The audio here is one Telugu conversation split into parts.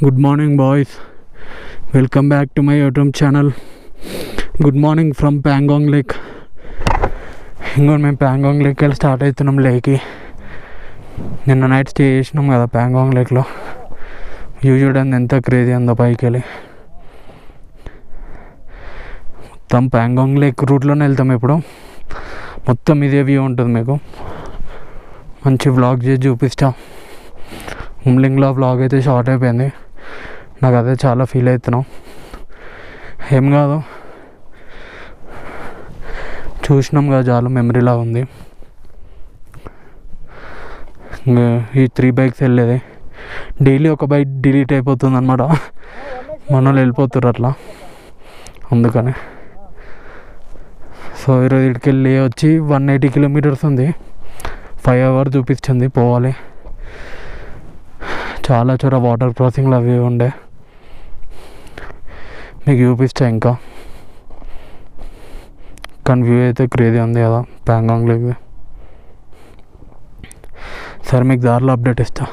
Good morning, boys. Welcome back to my YouTube channel. Good morning from Pangong Lake. ఇంకోటి మేము ప్యాంగాంగ్ లేక్కి వెళ్ళి స్టార్ట్ అవుతున్నాం లేక్కి. నిన్న నైట్ స్టే చేసినాం కదా ప్యాంగాంగ్ లేక్లో. వ్యూ చూడండి ఎంత క్రేజీ ఉందో పైకి వెళ్ళి. మొత్తం ప్యాంగాంగ్ లేక్ రూట్లోనే వెళ్తాం ఇప్పుడు. మొత్తం ఇదే వ్యూ ఉంటుంది మీకు. మంచి వ్లాగ్ చేసి చూపిస్తా. ఉమ్లింగ్లో వ్లాగ్ అయితే షార్ట్ అయిపోయింది. నాకు అదే చాలా ఫీల్ అవుతున్నాం. ఏం కాదు, చూసినాం కదా చాలు, మెమరీలా ఉంది. ఈ 3 బైక్స్ వెళ్ళేది డైలీ ఒక బైక్ డిలీట్ అయిపోతుంది అనమాట. మన వాళ్ళు వెళ్ళిపోతారు అట్లా, అందుకని. సో ఈరోజు ఇక్కడికి వెళ్ళి వచ్చి 180 కిలోమీటర్స్ ఉంది. 5 hours చూపించింది పోవాలి. చాలా చోట వాటర్ క్రాసింగ్లు అవి ఉండే, మీకు చూపిస్తా ఇంకా. కానీ వ్యూ అయితే క్రేజీ ఉంది కదా ప్యాంగాంగ్ లేక్. సరే మీకు దారిలో అప్డేట్ ఇస్తా.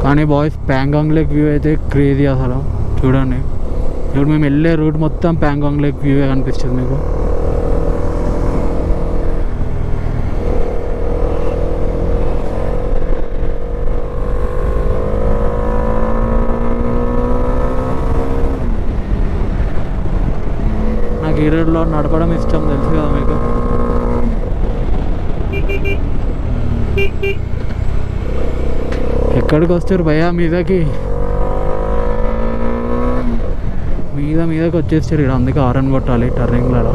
కానీ బాయ్స్ ప్యాంగాంగ్ లేక్ వ్యూ అయితే క్రేజీ అసలు. చూడండి, ఇప్పుడు మేము వెళ్ళే రూట్ మొత్తం ప్యాంగాంగ్ లేక్ వ్యూ కనిపిస్తుంది మీకు. ఈ రోడ్లో నడపడం ఇష్టం, తెలుసు కదా మీకు. ఎక్కడికి వస్తారు భయ్యా? మీదకి వచ్చేస్తారు ఇక్కడ. అందుకే హారన్ కొట్టాలి టర్నింగ్లలో.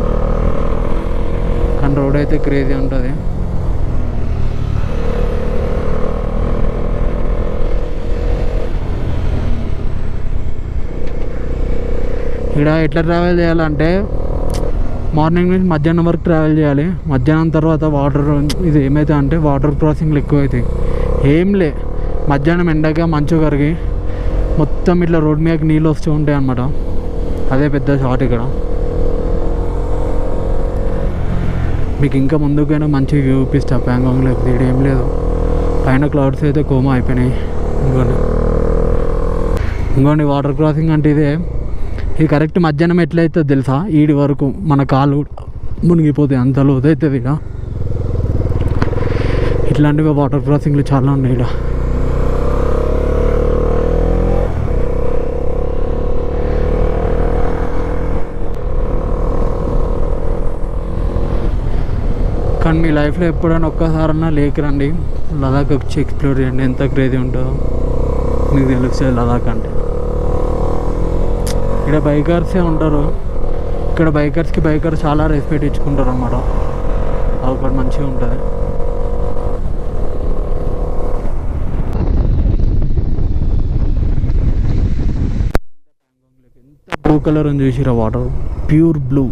కానీ రోడ్ అయితే క్రేజీ ఉంటుంది. ఇక్కడ ఎట్లా ట్రావెల్ చేయాలంటే, మార్నింగ్ నుంచి మధ్యాహ్నం వరకు ట్రావెల్ చేయాలి. మధ్యాహ్నం తర్వాత వాటర్ ఇది ఏమైతే అంటే వాటర్ క్రాసింగ్లు ఎక్కువ అవుతాయి. ఏం లే, మధ్యాహ్నం ఎండగా మంచు కరిగి మొత్తం ఇట్లా రోడ్ మీదకి నీళ్ళు వస్తూ ఉంటాయి అన్నమాట. అదే పెద్ద షాట్ ఇక్కడ. మీకు ఇంకా ముందుకైనా మంచిగా చూపిస్తా ప్యాంగాంగ్ లేక్. ఇక్కడ ఏం లేదు, పైన క్లౌడ్స్ అయితే కోమా అయిపోయినాయి. ఇంకోండి వాటర్ క్రాసింగ్ అంటే ఇదే. ఇది కరెక్ట్ మధ్యాహ్నం ఎట్లయితే తెలుసా, ఈడి వరకు మన కాలు మునిగిపోతాయి, అంత లోతు అవుతుంది ఇక. ఇట్లాంటివి వాటర్ క్రాసింగ్లు చాలా ఉన్నాయి ఇక్కడ. కానీ మీ లైఫ్లో ఎప్పుడైనా ఒక్కసారన్నా లేక్ రండి, లదాఖ్ వచ్చి ఎక్స్ప్లోర్ చేయండి. ఎంత క్రేజీ ఉంటుందో మీకు తెలుస్తుంది లదాఖ్ అంటే. ఇక్కడ బైకర్సే ఉంటారు. ఇక్కడ బైకర్స్ చాలా రెస్పెక్ట్ ఇచ్చుకుంటారు అన్నమాట. అది ఒకటి మంచిగా ఉంటుంది. ఎంత బ్లూ కలర్ అని చూసిరా, వాటర్ ప్యూర్ బ్లూ.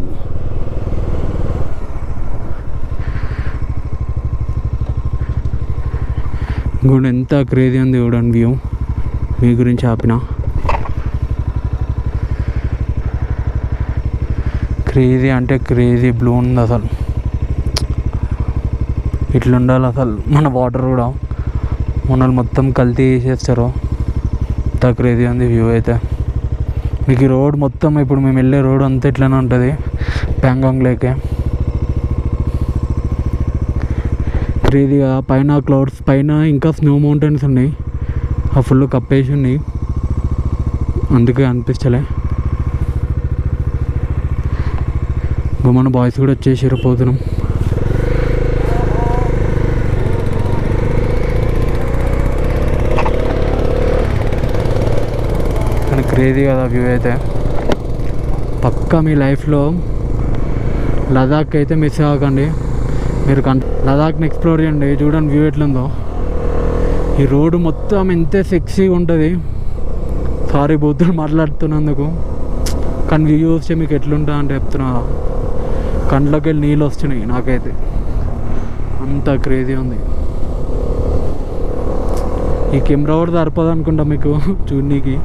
ఇంకోటి ఎంత క్రేజీ ఉంది చూడండి వ్యూ. మీ గురించి ఆపిన క్రేజీ అంటే క్రేజీ బ్లూ ఉంది అసలు. ఇట్లా ఉండాలి అసలు మన వాటర్ కూడా. మనల్ని మొత్తం కల్తీ చేసేస్తారు. అంత క్రేజీ ఉంది వ్యూ అయితే. మీకు ఈ రోడ్ మొత్తం ఇప్పుడు మేము వెళ్ళే రోడ్ అంతా ఇట్లనే ఉంటుంది ప్యాంగాంగ్ లేకే. క్రేజీగా పైన క్లౌడ్స్, పైన ఇంకా స్నో మౌంటైన్స్ ఉన్నాయి. ఆ ఫుల్ కప్పేసి ఉన్నాయి, అందుకే అనిపించలే. మన బాయ్స్ కూడా వచ్చేసారు, పోతున్నాం. కానీ క్రేజీ కదా వ్యూ అయితే. పక్కా మీ లైఫ్లో లదాఖ్ అయితే మిస్ అవ్వకండి. మీరు లదాఖ్ని ఎక్స్ప్లోర్ చేయండి. చూడండి వ్యూ ఎట్లుందో. ఈ రోడ్డు మొత్తం ఎంత సెక్సీగా ఉంటుంది. సారీ బూతులు మాట్లాడుతున్నందుకు, కానీ వ్యూ వస్తే మీకు ఎట్లుంటుంది అంటే చెప్తున్నా. కంట్లోకి వెళ్ళి నీళ్ళు వస్తున్నాయి నాకైతే. అంత క్రేజీ ఉంది. ఈ కెమెరా కూడా సరిపోదు అనుకుంటా మీకు చూడనీకి,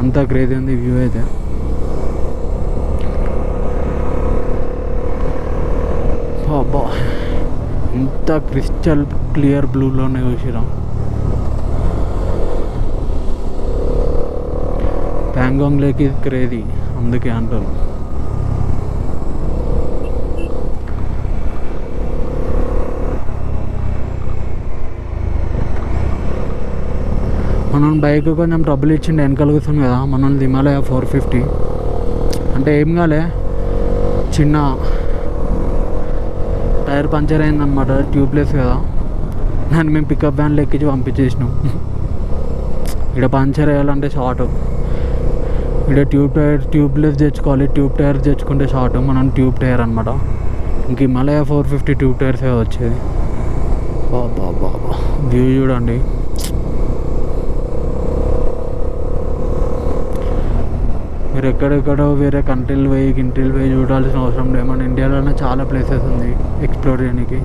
అంత క్రేజీ ఉంది వ్యూ అయితే. అబ్బా, ఎంత క్రిస్టల్ క్లియర్ బ్లూలోనే చూసిరా. ప్యాంగాంగ్ లేక్ ఇది క్రేజీ, అందుకే అంటారు. మనం బైక్ కొంచెం ట్రబుల్ ఇచ్చిండు, వెనకాల కూర్చుంది కదా మనల్ని హిమాలయ 450. అంటే ఏం కాలే, చిన్న టైర్ పంచర్ అయిందనమాట, ట్యూబ్లెస్ కదా. దాన్ని మేము పికప్ వ్యాన్లో ఎక్కించి పంపించేసినాం. ఇక్కడ పంచర్ వేయాలంటే షార్ట్, ఇక్కడ ట్యూబ్లెస్ తెచ్చుకోవాలి, ట్యూబ్ టైర్ తెచ్చుకుంటే షార్ట్, మనం ట్యూబ్ టైర్ అనమాట. ఇంక హిమాలయ 450 ట్యూబ్ టైర్సే వచ్చేది. బాబా వ్యూ చూడండి. మీరు ఎక్కడెక్కడో వేరే కంట్రీలు పోయి చూడాల్సిన అవసరం లేదు. మన ఇండియాలోనే చాలా ప్లేసెస్ ఉంది ఎక్స్ప్లోర్ చేయడానికి.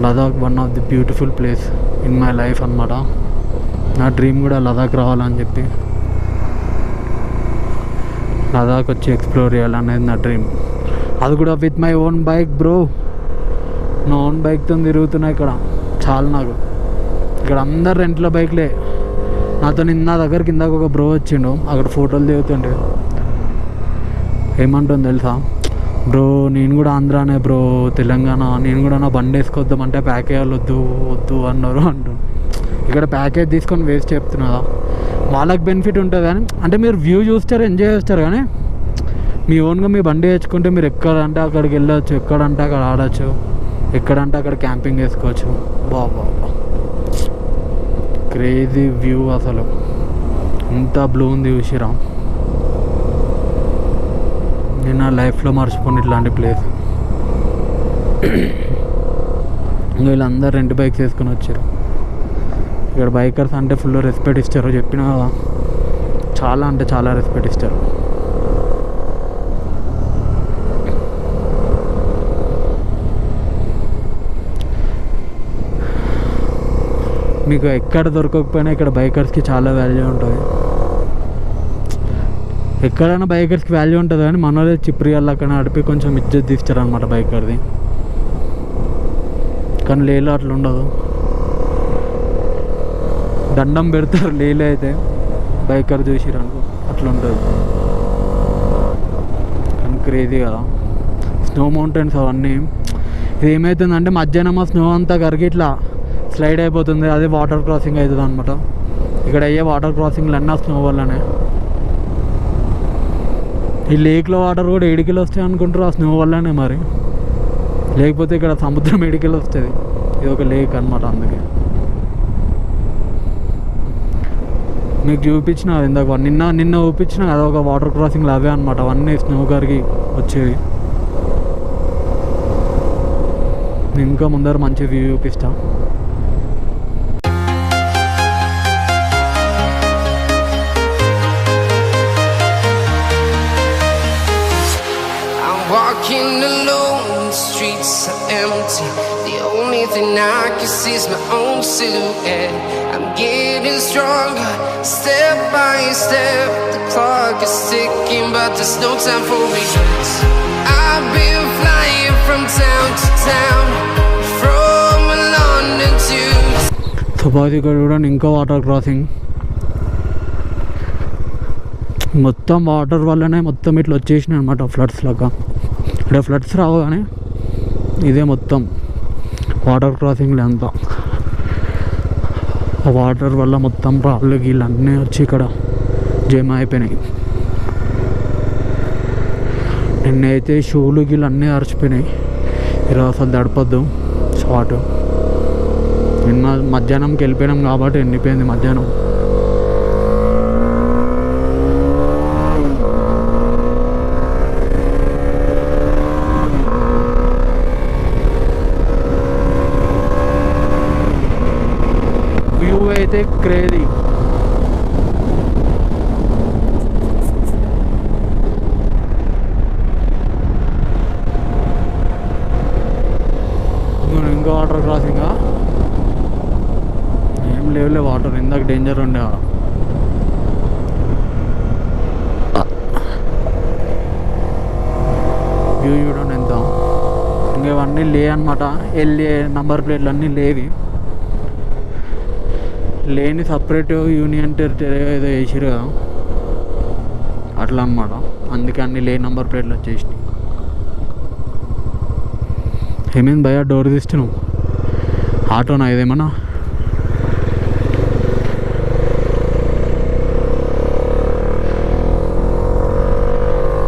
Ladakh one of the beautiful place in my life అనమాట. నా డ్రీమ్ కూడా లదాఖ్ రావాలని చెప్పి, లదాఖ్ వచ్చి ఎక్స్ప్లోర్ చేయాలనేది నా డ్రీమ్. అది కూడా with my own bike bro. నా ఓన్ బైక్తో తిరుగుతున్నా ఇక్కడ చాలా. నాకు ఇక్కడ అందరు రెంట్ల బైక్లే. నాతో నా దగ్గర కిందకు ఒక బ్రో వచ్చిండు, అక్కడ ఫోటోలు దిగుతుండే. ఏమంటుంది తెలుసా, బ్రో నేను కూడా ఆంధ్రానే బ్రో, తెలంగాణ, నేను కూడా నా బండి వేసుకొద్దామంటే ప్యాకేజ్ వద్దు అన్నారు అంటు. ఇక్కడ ప్యాకేజ్ తీసుకొని వేస్ట్ చెప్తున్నదా. వాళ్ళకి బెనిఫిట్ ఉంటుంది కానీ, అంటే మీరు వ్యూ చూస్తారు, ఎంజాయ్ చేస్తారు. కానీ మీ ఓన్గా మీ బండి వేసుకుంటే మీరు ఎక్కడంటే అక్కడికి వెళ్ళచ్చు, ఎక్కడంటే అక్కడ ఆడచ్చు, ఎక్కడంటే అక్కడ క్యాంపింగ్ వేసుకోవచ్చు. బాబా క్రేజీ వ్యూ అసలు. ఇంత బ్లూ ఉంది చూసిరా. నేను నా లైఫ్లో మర్చిపోను ఇట్లాంటి ప్లేస్. ఇంకా వీళ్ళందరూ రెంట్ బైక్స్ వేసుకొని వచ్చారు. ఇక్కడ బైకర్స్ అంటే ఫుల్ రెస్పెక్ట్ ఇస్తారు, చెప్పిన చాలా అంటే చాలా రెస్పెక్ట్ ఇస్తారు. మీకు ఎక్కడ దొరకకపోయినా ఇక్కడ బైకర్స్కి చాలా వాల్యూ ఉంటుంది. ఎక్కడైనా బైకర్స్కి వాల్యూ ఉంటుంది కానీ మన వాళ్ళే చిప్రియాల్లో అక్కడ నడిపి కొంచెం ఇజ్జత్ తీస్తారనమాట బైకర్ది. కానీ లేలో అట్లా ఉండదు, దండం పెడతారు. లేలో అయితే బైకర్ చూసిరనుకో అట్లా ఉంటుంది. కానీ క్రేజీ కదా. స్నో మౌంటైన్స్ అవన్నీ. ఇది ఏమవుతుందంటే మధ్యాహ్నం ఆ స్నో అంతా కరిగి ఇట్లా స్లైడ్ అయిపోతుంది, అదే వాటర్ క్రాసింగ్ అవుతుంది అనమాట. ఇక్కడ అయ్యే వాటర్ క్రాసింగ్లు అన్నీ స్నో వల్లనే. ఈ లేక్లో వాటర్ కూడా ఏడికెళ్ళి వస్తాయి అనుకుంటారు, ఆ స్నో వల్లనే మరి. లేకపోతే ఇక్కడ సముద్రం ఏడికెళ్ళి వస్తుంది, ఇది ఒక లేక్ అనమాట. అందుకే మీకు చూపించిన ఇందాక నిన్న చూపించిన కదా ఒక వాటర్ క్రాసింగ్లు అవే అనమాట. అవన్నీ స్నో కరిగి వచ్చేవి. ఇంకా ముందర మంచి వ్యూ చూపిస్తా. Walking alone, the streets are empty. The only thing I can see is my own silhouette. I'm getting stronger, step by step. The clock is ticking, but there's no time for regrets. I've been flying from town to town, from London to... Subhash ఇక్కడ చూడండి ఇంకా వాటర్ క్రాసింగ్. మొత్తం వాటర్ వల్లనే మొత్తం ఇట్లా వచ్చేసినాయి అనమాట, ఫ్లడ్స్ లాగా. ఇక్కడ ఫ్లడ్స్ రావు కానీ ఇదే మొత్తం వాటర్ క్రాసింగ్లు అంతా. ఆ వాటర్ వల్ల మొత్తం రాళ్ళు గీళ్ళు అన్నీ వచ్చి ఇక్కడ జమ అయిపోయినాయి. నిన్నైతే షూలు గీళ్ళు అన్నీ అరిచిపోయినాయి. ఈరోజు అసలు దడపద్దు షార్ట్. నిన్న మధ్యాహ్నంకి వెళ్ళిపోయినాం కాబట్టి ఎండిపోయింది మధ్యాహ్నం. వ్యూ అయితే క్రేజీ. ఇంకా వాటర్ క్రాసింగ్ ఏం లేవులే వాటర్. ఇందాక డేంజర్ ఉండే. వ్యూ చూడండి ఎంత. ఇంకా ఇవన్నీ లే అనమాట. ఎల్ఏ నంబర్ ప్లేట్లు అన్నీ లేవి. లేని సపరేట్ యూనియన్ టెరిటరీ ఏదో వేసారు కదా, అట్లా అన్నమాట. అందుకే అన్ని లే నెంబర్ ప్లేట్లు వచ్చేసినాయి. ఏమైంది భయ్యా డోర్ తీస్తున్నావు? ఆటోనా ఇదేమన్నా?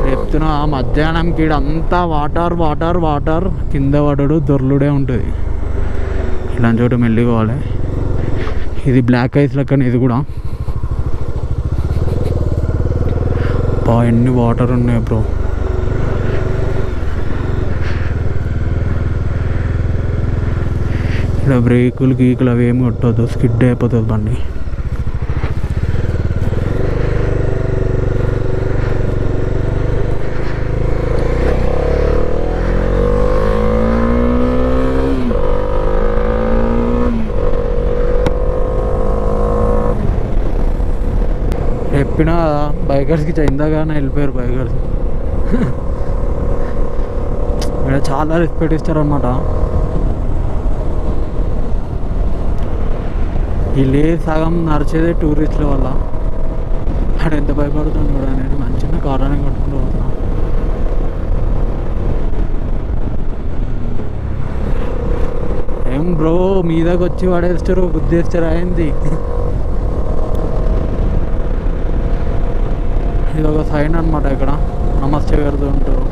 చెప్తున్నా మధ్యాహ్నంకి ఈడ అంతా వాటర్ వాటర్ వాటర్, కింద పడడు దొర్లుడే ఉంటుంది. ఇలాంటి చోట మెల్లిపోవాలి. ఇది బ్లాక్ ఐస్ లెక్కనే ఇది కూడా. ఎన్ని వాటర్ ఉన్నాయి బ్రో. ఇక్కడ బ్రేకులు గీకులు అవి ఏమి కొట్టద్దు, స్కిడ్ అయిపోతుంది బండి. చెప్పినా బైకర్స్కి ఇందాగానే వెళ్ళిపోయారు బైకర్స్. ఇక్కడ చాలా రెస్పెక్ట్ ఇస్తారన్నమాట. వీళ్ళే సగం నడిచేదే టూరిస్టుల వల్ల. అక్కడ ఎంత భయపడుతుంది కూడా అనేది మంచిగా కారణం కట్టుకుంటూ పోతున్నాం. ఏం బ్రో మీదకి వచ్చి పడేస్తారు, గుద్దేస్తారు అయింది. ఇది ఒక సైన్ అనమాట. ఇక్కడ నమస్తే పెడుతూ ఉంటారు.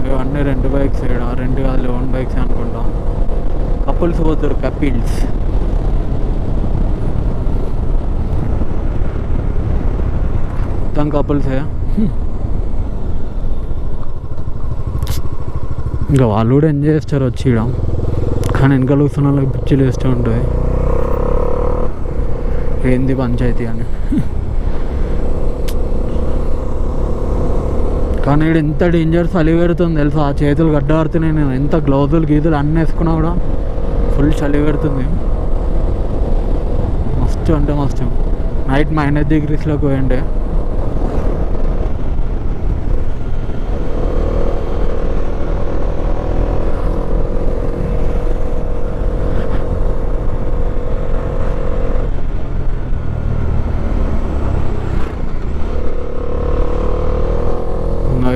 ఇవన్నీ రెంట్ బైక్స్, ఇక్కడ రెంట్ కాదు ఓన్ బైక్స్ అనుకుంటా. కపుల్స్ పోతారు, కపిల్స్. మొత్తం కపుల్సే. ఇంకా వాళ్ళు కూడా ఎంజాయ్ చేస్తారు వచ్చి ఇక్కడ. కానీ వెనకాల కూర్చున్న వాళ్ళకి పిచ్చిలు వేస్తూ ఉంటుంది, ఏంది పంచాయతీ అని. కానీ ఇక్కడ ఎంత డేంజర్ చలి పెడుతుంది తెలుసా. ఆ చేతులు గడ్డపడుతున్నాయి. నేను ఎంత గ్లౌజులు గీతులు అన్నీ వేసుకున్నా కూడా ఫుల్ చలి పెడుతుంది. మస్తు అంటే మస్తు. నైట్ -డిగ్రీస్లోకి పోయిండే.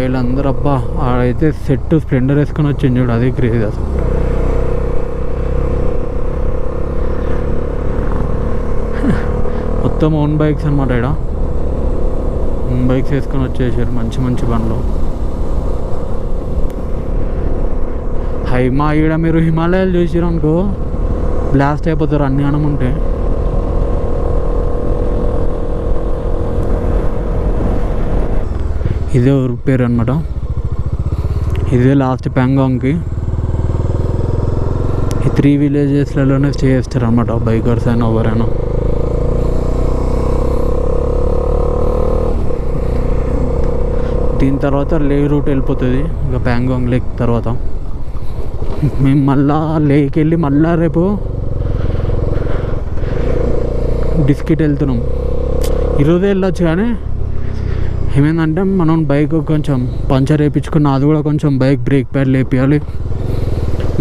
వీళ్ళందరూ అబ్బా ఆడైతే సెట్ స్ప్లెండర్ వేసుకొని వచ్చింది చూడు, అదే క్రేజ్ అసలు. మొత్తం ఓన్ బైక్స్ అనమాట. ఇక్కడ ఓన్ బైక్స్ వేసుకొని వచ్చేసారు, మంచి మంచి బండ్లు. ఈడ మీరు హిమాలయాలు చూసారు అనుకో బ్లాస్ట్ అయిపోతారు అన్ని అనం ఉంటే. ఇదే ఊరు పేరు అనమాట. ఇదే లాస్ట్ ప్యాంగాంగ్కి. ఈ 3 విలేజెస్లలోనే స్టే చేస్తారు అనమాట బైకర్స్ అయినా ఎవరైనా. దీని తర్వాత లే రూట్ వెళ్ళిపోతుంది ఇంకా ప్యాంగాంగ్ లేక్ తర్వాత. మేము మళ్ళా లేక్ వెళ్ళి మళ్ళా రేపు డిస్కిట్ వెళ్తున్నాం. ఈరోజే వెళ్ళొచ్చు కానీ ఏమైందంటే మనం బైక్ కొంచెం పంచర్ వేయించుకున్న, అది కూడా కొంచెం బైక్ బ్రేక్ ప్యాడ్ లేపియాలి.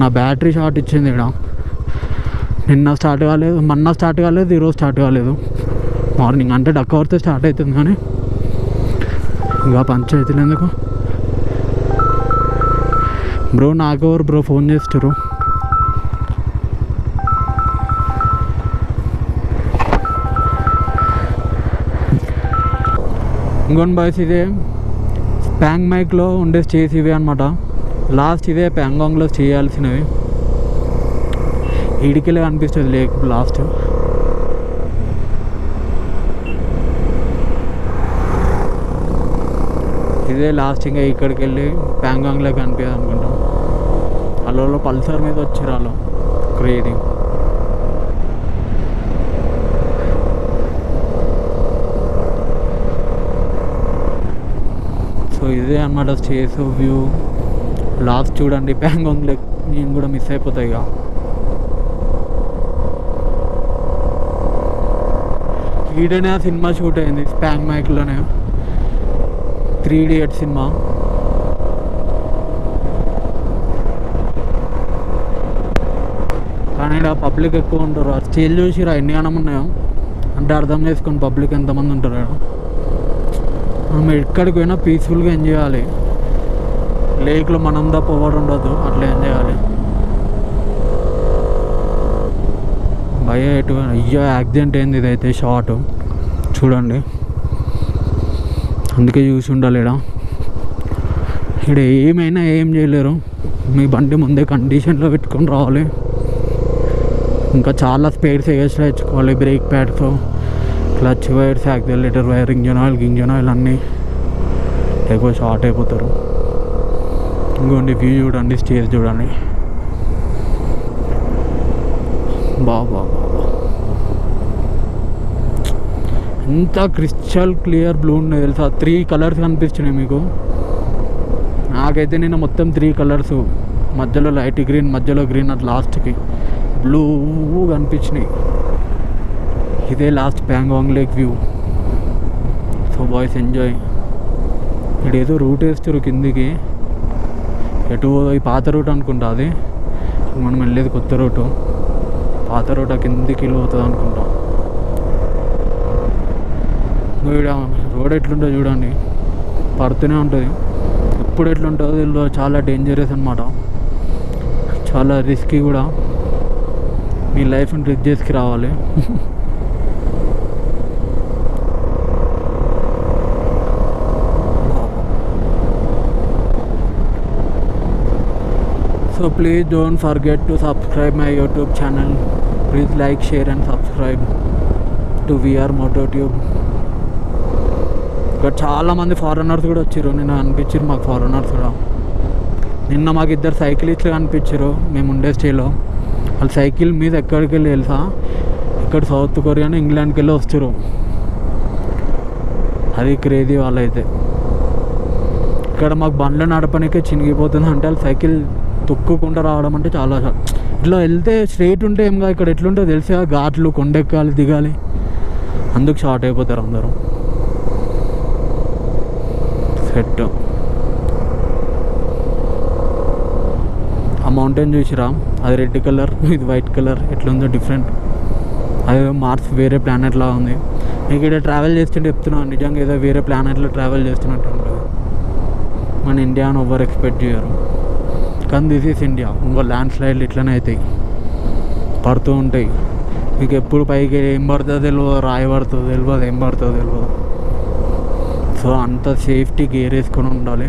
నా బ్యాటరీ షార్ట్ ఇచ్చింది ఇక్కడ. నిన్న స్టార్ట్ కాలేదు, మొన్న స్టార్ట్ కాలేదు, ఈరోజు స్టార్ట్ కాలేదు. మార్నింగ్ అంటే డక్ అవర్తో స్టార్ట్ అవుతుంది కానీ ఇంకా పంచాయతీలు ఎందుకు బ్రో. నాకెవరు బ్రో ఫోన్ చేస్తారు? ఇంకొన్ని బాయ్స్ ఇదే ప్యాంగ్ మైక్లో ఉండే స్టేస్ ఇవే అనమాట. లాస్ట్ ఇదే ప్యాంగాంగ్లో చేయాల్సినవి. ఈడికెళ్ళి అనిపిస్తుంది లేక్ లాస్ట్. ఇదే లాస్ట్. ఇంకా ఇక్కడికి వెళ్ళి ప్యాంగాంగ్లోకి అనిపించదు అనుకుంటాం. అలలో పల్సర్ మీద వచ్చారు వాళ్ళు క్రేజీ. సో ఇదే అన్నమాట స్టేస్ వ్యూ. లాస్ట్ చూడండి ప్యాంగాంగ్ లేక్. నేను కూడా మిస్ అయిపోతాయి ఇక. ఈడనే ఆ సినిమా షూట్ అయింది ప్యాంగ్ మైక్లోనే, 3 Idiots సినిమా. కానీ ఇక్కడ పబ్లిక్ ఎక్కువ ఉంటారు. స్టేజ్ చూసిరా ఎన్ని గణం ఉన్నాయో అంటే అర్థం చేసుకొని పబ్లిక్ ఎంతమంది ఉంటారు ఇక్కడ. మనం ఎక్కడికి పోయినా పీస్ఫుల్గా ఎంజాయ్ చేయాలి. లేక్లో మనం తప్ప ఎవరు ఉండదు, అట్లా ఎంజాయ్ చేయాలి. భయ ఎటు అయ్యో యాక్సిడెంట్ అయింది, ఇదైతే షార్ట్ చూడండి. అందుకే చూసి ఉండాలి ఇక్కడ ఏమైనా ఏం చేయలేరు. మీ బండి ముందే కండిషన్లో పెట్టుకొని రావాలి. ఇంకా చాలా స్పేర్స్ ఎక్స్ట్రా తెచ్చుకోవాలి. Brake pads, clutch wires, accelerator wire, engine oil అన్నీ, ఎక్కువ షార్ట్ అయిపోతారు. ఇంకోండి వ్యూ చూడండి, స్టేజ్ చూడండి. బాబా ఎంత క్రిస్టల్ క్లియర్ బ్లూ ఉన్నాయి తెలుసా. 3 కలర్స్ కనిపిస్తున్నాయి మీకు. నాకైతే నేను మొత్తం 3 కలర్స్, మధ్యలో లైట్ గ్రీన్, మధ్యలో గ్రీన్, అట్ లాస్ట్కి బ్లూ కనిపించినాయి. ఇదే last Pangong lake view. So boys enjoy. ఇక్కడ ఏదో రూట్ వేస్తారు కిందికి, ఎటు ఈ పాత రూట్ అనుకుంటా. అది మనం వెళ్ళేది కొత్త రూటు. పాత రూట్ కిందికి పోతుంది అనుకుంటాం. ఇక్కడ రోడ్ ఎట్లుంటుందో చూడండి, పడుతూనే ఉంటుంది. ఎప్పుడు ఎట్లుంటుందో వీళ్ళు చాలా డేంజరస్ అనమాట, చాలా రిస్కీ కూడా. మీ లైఫ్ని రిస్క్ చేసుకు రావాలి. So please don't forget to subscribe my YouTube channel. Please like, share and subscribe to VR MotoTube. ఇక్కడ చాలామంది ఫారెనర్స్ కూడా వచ్చారు. నిన్న అనిపించారు మాకు ఫారెనర్స్ కూడా. నిన్న మాకు 2 సైకిలిస్టులు కనిపించారు మేము ఉండే స్టేలో. వాళ్ళు సైకిల్ మీద ఎక్కడికి వెళ్ళి తెలుసా, ఇక్కడ సౌత్ కొరియాను ఇంగ్లాండ్కి వెళ్ళి వస్తారు. అది క్రేజీ వాళ్ళైతే. ఇక్కడ మాకు బండ్లు నడపనికే చినిగిపోతుంది అంటే వాళ్ళు సైకిల్ తొక్కుకుంటూ రావడం అంటే చాలా ఇట్లా వెళ్తే స్ట్రైట్ ఉంటే ఏం కాదు. ఇక్కడ ఎట్లుంటే తెలిసా, ఘాట్లు, కొండెక్కాలి, దిగాలి, అందుకు షార్ట్ అయిపోతారు అందరూ. సెట్. ఆ మౌంటైన్ చూసిరా, అది రెడ్ కలర్, ఇది వైట్ కలర్, ఎట్లుందో డిఫరెంట్. అది మార్స్ వేరే ప్లానెట్లా ఉంది. మీకు ఇక్కడ ట్రావెల్ చేస్తుంటే చెప్తున్నాను, నిజంగా ఏదో వేరే ప్లానెట్లో ట్రావెల్ చేస్తున్నట్టు ఉంటుంది. మన ఇండియాను ఓవర్ ఎక్స్పెక్ట్ చేయరు, కానీ దిస్ ఈస్ ఇండియా. ఇంకో ల్యాండ్ స్లైడ్లు ఇట్లనే అవుతాయి, పడుతూ ఉంటాయి. మీకు ఎప్పుడు పైకి ఏం పడుతుందో తెలియదు, రాయి పడుతుందో తెలియదు, ఏం పడుతుందో తెలియదు. సో అంత సేఫ్టీ గేర్ వేసుకొని ఉండాలి.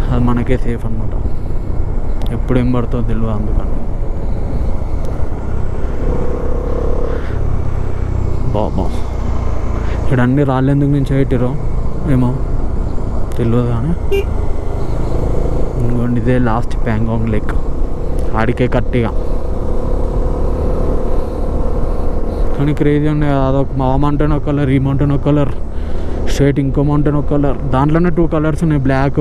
అది మనకే సేఫ్ అన్నమాట. ఎప్పుడు ఏం పడుతుందో తెలియదు. అందుకని బాబా ఇక్కడ అన్ని రాళ్ళు ఎందుకు నుంచి పెట్టిరో ఏమో తెలియదు. కానీ ఇంకోండి ఇదే లాస్ట్ ప్యాంగాంగ్ లేక్. ఆడికే కట్టిగా. కానీ క్రేజీ ఉన్నాయి. అదొక మా మౌంటైన్ ఒక కలర్, ఈ మౌంటైన్ ఒక కలర్, స్ట్రైట్ ఇంకో మౌంటైన్ ఒక కలర్. దాంట్లోనే 2 కలర్స్ ఉన్నాయి, బ్లాక్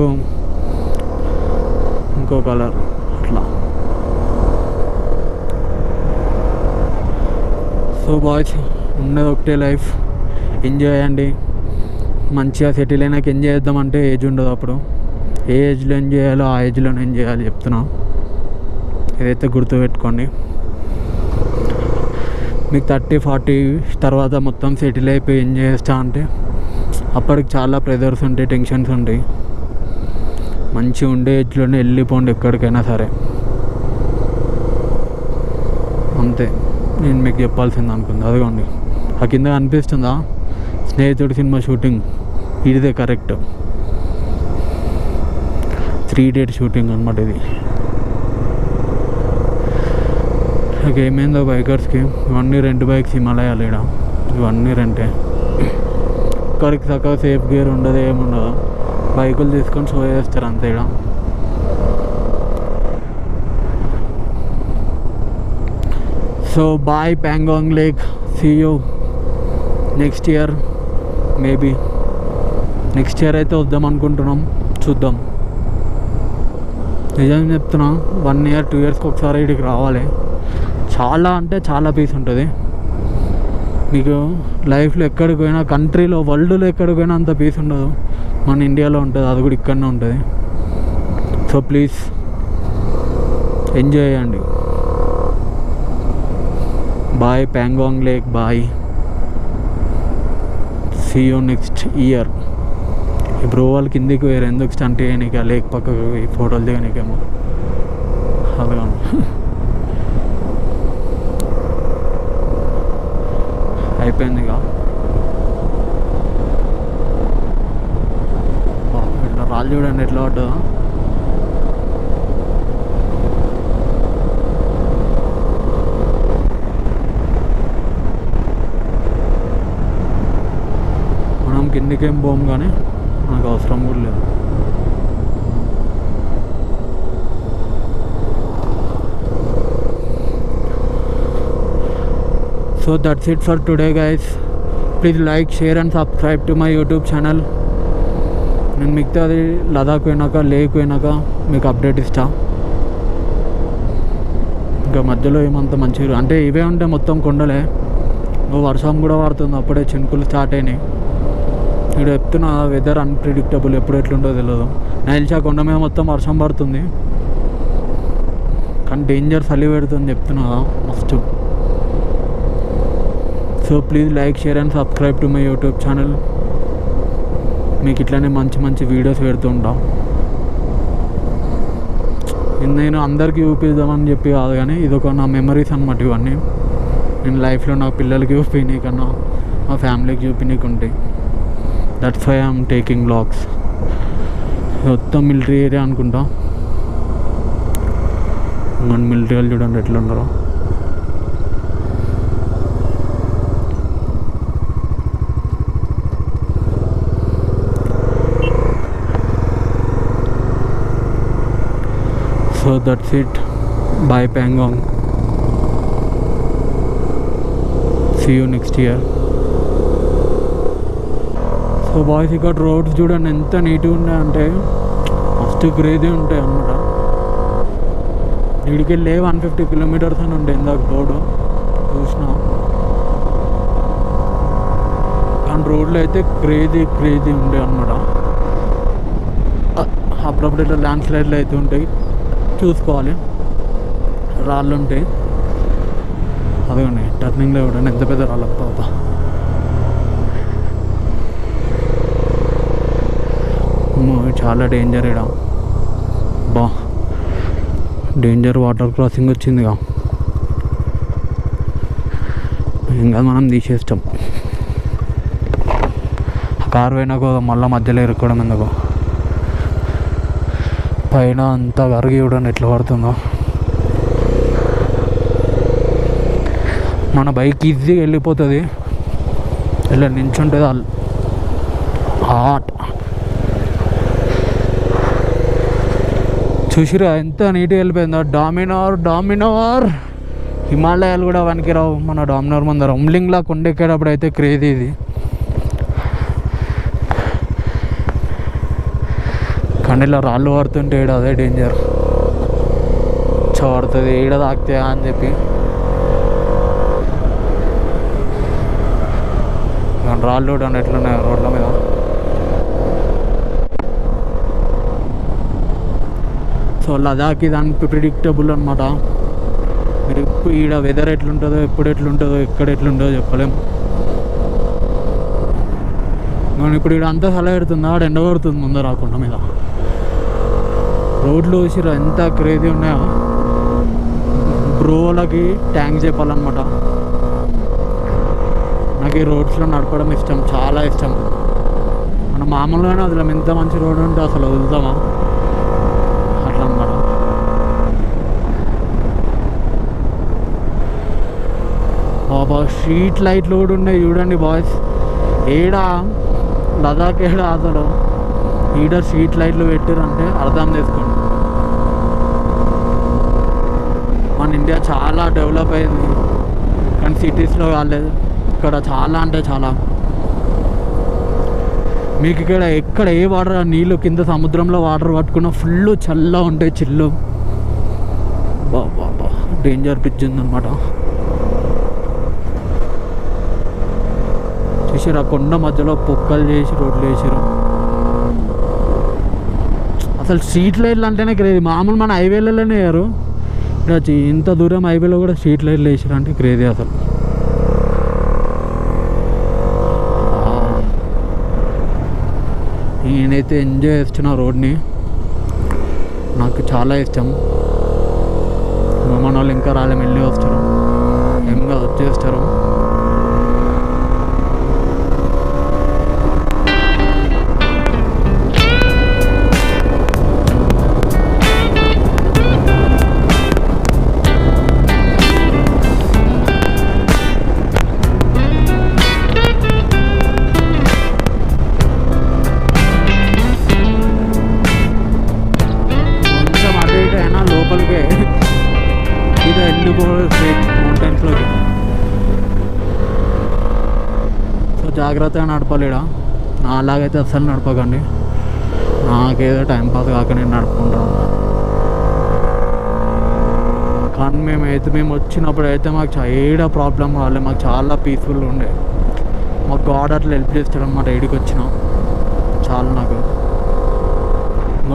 ఇంకో కలర్, అట్లా. సో బాయ్స్, ఉన్నది ఒకటే లైఫ్, ఎంజాయ్ చేయండి. మంచిగా సెటిల్ అయినాక ఎంజాయ్ చేద్దామంటే ఏజ్ ఉండదు. అప్పుడు ఏ ఏజ్లో ఎంజాయ్ చేయాలో ఆ ఏజ్లోనే ఎంజాయ్ చేయాలి చెప్తున్నా. ఇదైతే గుర్తుపెట్టుకోండి. మీకు 30-40 తర్వాత మొత్తం సెటిల్ అయిపోయి ఎంజాయ్ చేస్తా అంటే అప్పటికి చాలా ప్రెజర్స్ ఉంటాయి, టెన్షన్స్ ఉంటాయి. మంచిగా ఉండే ఏజ్లోనే వెళ్ళిపోండి ఎక్కడికైనా సరే. అంతే నేను మీకు చెప్పాల్సింది అనుకుంది. అదిగోండి ఆ కింద అనిపిస్తుందా, స్నేహితుడు సినిమా షూటింగ్ ఇదే కరెక్ట్. 3 డేట్ షూటింగ్ అనమాట ఇది. నాకు ఏమైందో బైకర్స్కి, ఇవన్నీ రెంట్ బైక్స్ హిమాలయాలు. ఇక్కడ ఇవన్నీ రెంటే. ఒక్కరికి చక్కగా సేఫ్ గేర్ ఉండదు, ఏముండదు. బైకులు తీసుకొని షో చేస్తారు అంతే. ఇక్కడ so bye Pangong lake, see you next year. Maybe next year అయితే వద్దాం అనుకుంటున్నాం, చూద్దాం. నిజంగా చెప్తున్నా, 1 year 2 yearsకి ఒకసారి ఇక్కడికి రావాలి. చాలా అంటే చాలా పీస్ ఉంటుంది మీకు లైఫ్లో. ఎక్కడికి పోయినా, కంట్రీలో, వరల్డ్లో ఎక్కడికి పోయినా అంత పీస్ ఉండదు. మన ఇండియాలో ఉంటుంది, అది కూడా ఇక్కడనే ఉంటుంది. సో ప్లీజ్ ఎంజాయ్ చేయండి. Bye Pangong lake, bye, see you next year. ఈ బ్రో వాళ్ళు కిందికి వేరు ఎందుకు స్టంట్ చేయనీక, లేక్ పక్కకు ఈ ఫోటోలు దిగనీకేమో అలా అయిపోయింది. ఇక ఇట్లా రాళ్ళు చూడండి ఎట్లా పడ్డా. మనం కిందికేం పోం కానీ నాకు అవసరం కూడా లేదు. So that's it for today guys. Please like, share and subscribe to my YouTube channel. నేను మిగతాది లదాఖ్ పోయినాక, లేక్ పోయినాక మీకు అప్డేట్ ఇస్తా. ఇంకా మధ్యలో ఏమంత మంచిగా అంటే ఇవే ఉంటే మొత్తం కొండలే. వర్షం కూడా పడుతుంది, అప్పుడే చినుకులు స్టార్ట్ అయినాయి. ఇక్కడ చెప్తున్నా వెదర్ అన్ప్రిడిక్టబుల్, ఎప్పుడు ఎట్లుంటో తెలియదు. నైల్చా కొండ మీద మొత్తం వర్షం పడుతుంది కానీ డేంజర్ చలి పెడుతుంది చెప్తున్నా మస్తు. So please like, share and subscribe to my YouTube channel. మీకు ఇట్లానే మంచి మంచి వీడియోస్ పెడుతూ ఉంటాం. నేను అందరికీ చూపిద్దామని చెప్పి కాదు కానీ ఇదొక నా మెమరీస్ అన్నమాట. ఇవన్నీ నేను లైఫ్లో నా పిల్లలకి చూపినీ కన్నా మా ఫ్యామిలీకి చూపినీకి ఉంటాయి. That's why I'm taking vlogs. మొత్తం మిలిటరీ ఏరియా అనుకుంటా. మన మిలిటరీ వాళ్ళు చూడండి ఎట్లా ఉన్నారో. So that's it. Bye Pangong. See you next year. So boys ఇక్కడ రోడ్స్ చూడండి ఎంత నీట్గా ఉన్నాయంటే మస్తు క్రేజీ ఉంటాయి అన్నమాట. ఇక్కడికి వెళ్ళి 150 కిలోమీటర్స్ అని ఉండే ఇందాక రోడ్డు చూసిన. కానీ రోడ్లు అయితే క్రేజీ ఉండే అన్నమాట. అప్పుడప్పుడు ఇట్లా ల్యాండ్ స్లైడ్లు అయితే ఉంటాయి, చూసుకోవాలి. రాళ్ళు ఉంటాయి అవి ఉన్నాయి. టర్నింగ్లో కూడా ఎంత పెద్ద రాళ్ళు అప్ప. చాలా డేంజర్ ఇక్కడ. బా డేంజర్ వాటర్ క్రాసింగ్ వచ్చిందిగా. ఇంకా మనం తీసేస్తాం. కారు పోయినాక మళ్ళీ మధ్యలో ఇరుక్కోవడం ఎందుకు. పైన అంతా కరిగి చూడండి ఎట్లా పడుతుందో. మన బైక్ ఈజీగా వెళ్ళిపోతుంది, ఇలా నించుంటుంది హాట్. చూసిరా ఎంత నీట్గా వెళ్ళిపోయిందో. డామినార్ హిమాలయాలు కూడా వనికి రావు మన డామినార్ ముందర. ఉమ్లింగ్లా కొండెక్కేటప్పుడు అయితే క్రేజీ ఇది. కానీ ఇలా రాళ్ళు పడుతుంటే ఈడ అదే డేంజర్. పడుతుంది ఈడ తాకితే అని చెప్పి రాళ్ళు కూడా ఎట్లున్నాయి రోడ్ల మీద. సో లదాఖ్ ఇది అన్ప్రిడిక్టబుల్ అనమాట. మీరు ఈడ వెదర్ ఎట్లుంటుందో, ఎప్పుడు ఎట్లుంటుందో, ఎక్కడ ఎట్లుంటుందో చెప్పలేము. మనం ఇప్పుడు ఈడ అంతా చల్ల పెడుతుంది, ఆడ ఎండ పడుతుంది ముందర రాకుండా మీద. రోడ్లు చూసిరా ఎంత క్రేజీ ఉన్నాయో. బ్రోలకి ట్యాంక్స్ చెప్పాలన్నమాట. నాకు ఈ రోడ్స్లో నడపడం ఇష్టం, చాలా ఇష్టం. మన మామూలుగానే వదిలేం, ఎంత మంచి రోడ్ ఉంటే అసలు వదులుతామా అట్లా అన్నమాట. బాబా స్ట్రీట్ లైట్లు కూడా ఉన్నాయి చూడండి బాయ్స్. ఏడా లదాఖ్ ఏడా అసలు ఈడ స్ట్రీట్ లైట్లు పెట్టారంటే అర్థం చేసుకోండి. మన ఇండియా చాలా డెవలప్ అయింది కానీ సిటీస్లో కాలేదు. ఇక్కడ చాలా అంటే చాలా. మీకు ఇక్కడ ఎక్కడ ఏ వాటర్ నీళ్ళు కింద సముద్రంలో వాటర్ పట్టుకున్న ఫుల్ చల్లగా ఉంటాయి, చిల్లు. బాబా డేంజర్ పిచ్ ఉందన్నమాట. చూసారు ఆ కొండ మధ్యలో పొక్కలు చేసి రోడ్లు వేసారు. అసలు స్ట్రీట్ లైట్లు అంటేనే క్రేజీ. మామూలు మన హైవేలలోనే వేయరు, ఇంత దూరం హైవేలో కూడా స్ట్రీట్ లైట్లు వేసారు అంటే క్రేజీ అసలు. నేనైతే ఎంజాయ్ చేస్తున్నా రోడ్ని, నాకు చాలా ఇష్టం. మన వాళ్ళు ఇంకా రాలే, వెళ్ళి వస్తారు, ఏమగా వచ్చేస్తారు. లోపలికే ఇది వెళ్ళిపోవాలి స్ట్రైట్ మౌంటైన్స్లోకి. సో జాగ్రత్తగా నడపాలి. ఇక్కడ నాలాగైతే అస్సలు నడపకండి, నాకేదో టైంపాస్ కాక నేను నడుపుకుంటాను. కానీ మేము వచ్చినప్పుడు అయితే మాకు ఏడా ప్రాబ్లం రాలేదు, మాకు చాలా పీస్ఫుల్గా ఉండే. మాకు గాడ్ అట్లా హెల్ప్ చేస్తాడు అన్నమాట. ఏడికి వచ్చినా చాలా నాకు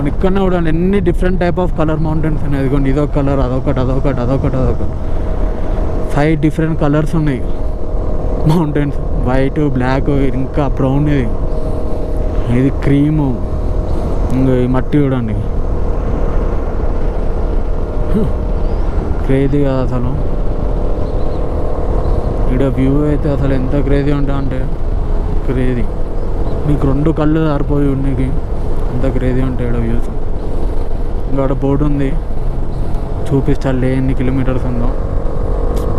ఇక్కడనే కూడా ఎన్ని different type of colour mountains ఉన్నాయి. ఇదిగోండి, ఇదొక కలర్, అదొకటి 5 డిఫరెంట్ కలర్స్ ఉన్నాయి మౌంటైన్స్. వైట్, బ్లాక్, ఇంకా బ్రౌన్, ఇది క్రీము, ఇంకా ఈ మట్టి చూడండి, క్రేజీ కదా అసలు. ఇక్కడ వ్యూ అయితే అసలు ఎంత క్రేజీ అంటే క్రేజీ. మీకు 2 కళ్ళు సరిపోయి ఉన్నకి అంత క్రేజీ ఉంటాయి ఇక్కడ వ్యూస్. ఇంకా బోర్డు ఉంది, చూపిస్తాను ఎన్ని కిలోమీటర్స్ ఉందో.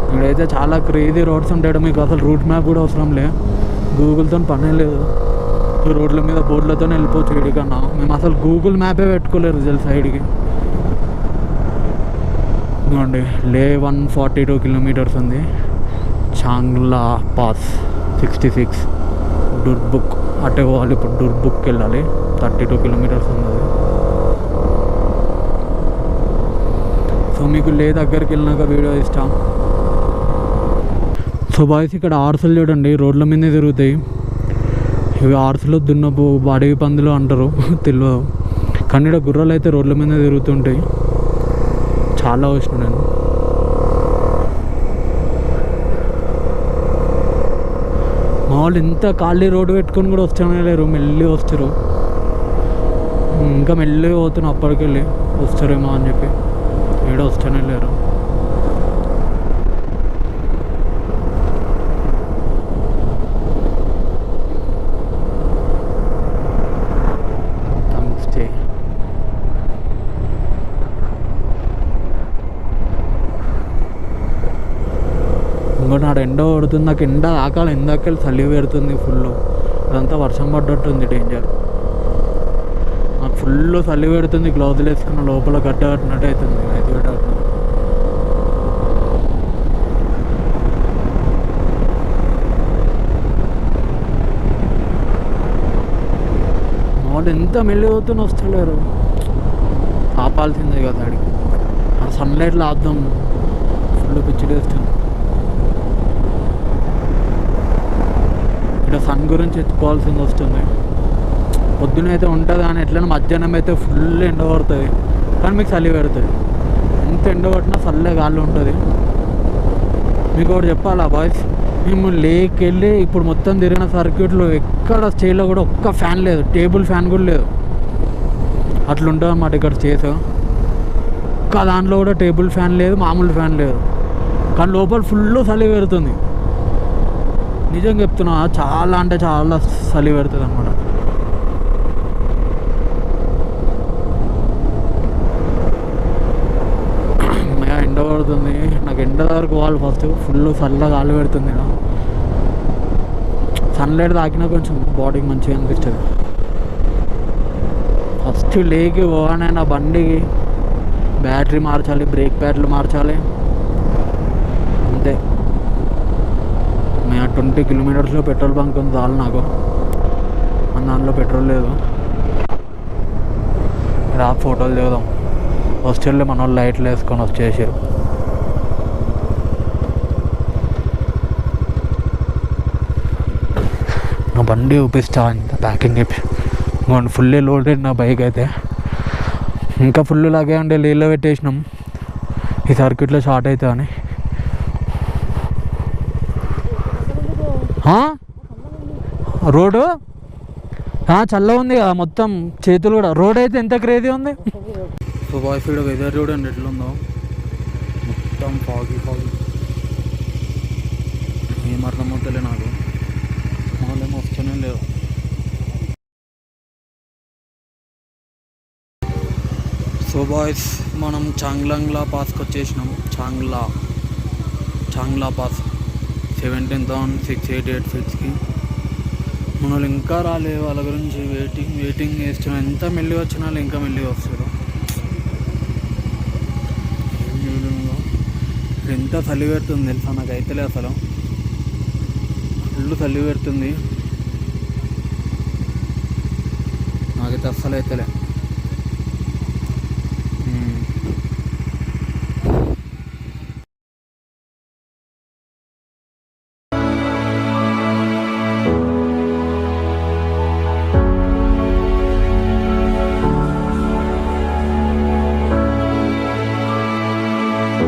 ఇక్కడైతే చాలా క్రేజీ రోడ్స్ ఉంటాయి. మీకు అసలు రూట్ మ్యాప్ కూడా అవసరం లేదు, గూగుల్తో పనే లేదు. రోడ్ల మీద బోర్డులతో వెళ్ళిపోవచ్చు ఇడికన్నా. మేము అసలు గూగుల్ మ్యాపే పెట్టుకోలేరు తెలుసు సైడ్కి. ఇదిగోండి, లే 142 కిలోమీటర్స్ ఉంది. చాంగ్లా పాస్ 66, డుర్బుక్ అటే పోవాలి. ఇప్పుడు డుర్బుక్కి వెళ్ళాలి, 32 కిలోమీటర్స్ ఉంది. సో మీకు లే దగ్గరికి వెళ్ళినాక వీడియో ఇష్టం. సో బాయ్స్, ఇక్కడ ఆర్సులు చూడండి, రోడ్ల మీదే తిరుగుతాయి. ఇవి ఆర్సులు దున్నపు అడవి పందులు అంటారు తెలియదు, కానీ ఇక్కడ గుర్రాలు అయితే రోడ్ల మీదే తిరుగుతుంటాయి. చాలా వచ్చిన నేను. మా వాళ్ళు ఇంత ఖాళీ రోడ్డు పెట్టుకొని కూడా వస్తూనే లేరు, మెల్లి వస్తారు. ఇంకా మెల్లిగా పోతున్నాం, అప్పటికెళ్ళి వస్తారేమో అని చెప్పి ఏడ వస్తూనే లేరు. ఇంకోటి నాడు ఎండ పడుతుంది, నాకు ఎండ ఆకాలి, ఎందాకెళ్ళి చలి పెడుతుంది ఫుల్. అదంతా వర్షం పడ్డట్టుంది, డేంజర్. నాకు ఫుల్ చలి పెడుతుంది, గ్లౌజులు వేసుకున్న లోపల గడ్డ కట్టినట్టు అవుతుంది, అయితే పెట్టట్టు. వాళ్ళు ఎంత మెల్లిపోతున్న వస్తలేరు, ఆపాల్సిందే కదా అడిగి. ఆ సన్లైట్లో ఆద్దాం, ఫుల్ పిచ్చిలేస్తుంది. ఇక్కడ సన్ గురించి ఎత్తుకోవాల్సింది వస్తుంది. పొద్దున అయితే ఉంటుంది కానీ ఎట్లైనా మధ్యాహ్నం అయితే ఫుల్ ఎండ పడుతుంది, కానీ మీకు చలి పెడుతుంది. ఎంత ఎండ పట్టినా చల్లే గాలి ఉంటుంది. మీకు ఒకటి చెప్పాలా బాయ్స్, మేము లేక్ వెళ్ళి ఇప్పుడు మొత్తం తిరిగిన సర్క్యూట్లో ఎక్కడ స్టేలో కూడా ఒక్క ఫ్యాన్ లేదు, టేబుల్ ఫ్యాన్ కూడా లేదు. అట్లుంటుంది అన్నమాట ఇక్కడ స్టేస్. ఒక్క దాంట్లో కూడా టేబుల్ ఫ్యాన్ లేదు, మామూలు ఫ్యాన్ లేదు, కానీ లోపల ఫుల్ చలి పెడుతుంది. నిజం చెప్తున్నా, చాలా అంటే చాలా చలి పెడుతుంది అన్నమాట. ఎండ పడుతుంది, నాకు ఎండ వరకు వాళ్ళు ఫస్ట్ ఫుల్ చల్లగా గాలి పెడుతుంది. సన్లైట్ తాకినా కొంచెం బాడీకి మంచిగా అనిపిస్తుంది. ఫస్ట్ లేకి పోగానే నా బండికి బ్యాటరీ మార్చాలి, బ్రేక్ ప్యాడ్లు మార్చాలి, అంతే. మేము 20 కిలోమీటర్స్లో పెట్రోల్ బంక్ ఉంది చాలు నాకు, దాంట్లో పెట్రోల్ లేదు. రా ఫోటోలు దిగుదాం. హాస్టల్లో మన వాళ్ళు లైట్లు వేసుకొని వచ్చేసారు. నా బండి చూపిస్తా, ఇంత ప్యాకింగ్ చెప్పి ఫుల్ లోడెడ్ నా బైక్ అయితే. ఇంకా ఫుల్ లాగే ఉండే, నీళ్ళు పెట్టేసినాం ఈ సర్క్యూట్లో షార్ట్ అవుతా అని. రోడ్డు చల్లగా ఉంది కదా మొత్తం, చేతులు కూడా. రోడ్ అయితే ఎంత క్రేజీ ఉంది. సో బాయ్స్ ఇక్కడ వెదర్ చూడండి ఎట్లుందో, మొత్తం ఫాగి ఏం అర్థమవుతలే నాకు, మామూలు వస్తూనే లేవు. సో బాయ్స్ మనం చాంగ్లాంగ్లా పాస్కి వచ్చేసినాం. చాంగ్లా పాస్ 17,688 ఫీట్స్కి. మన వాళ్ళు ఇంకా రాలే, వాళ్ళ గురించి వెయిటింగ్ చేస్తున్నాం. ఎంత మెల్లిగా వచ్చిన వాళ్ళు ఇంకా మెల్లిగా వస్తారు. ఎంత చలి పెడుతుంది తెలుసా నాకైతేలే, అసలు ఫుల్ చలి పెడుతుంది నాకైతే, అస్సలు అయితేలే.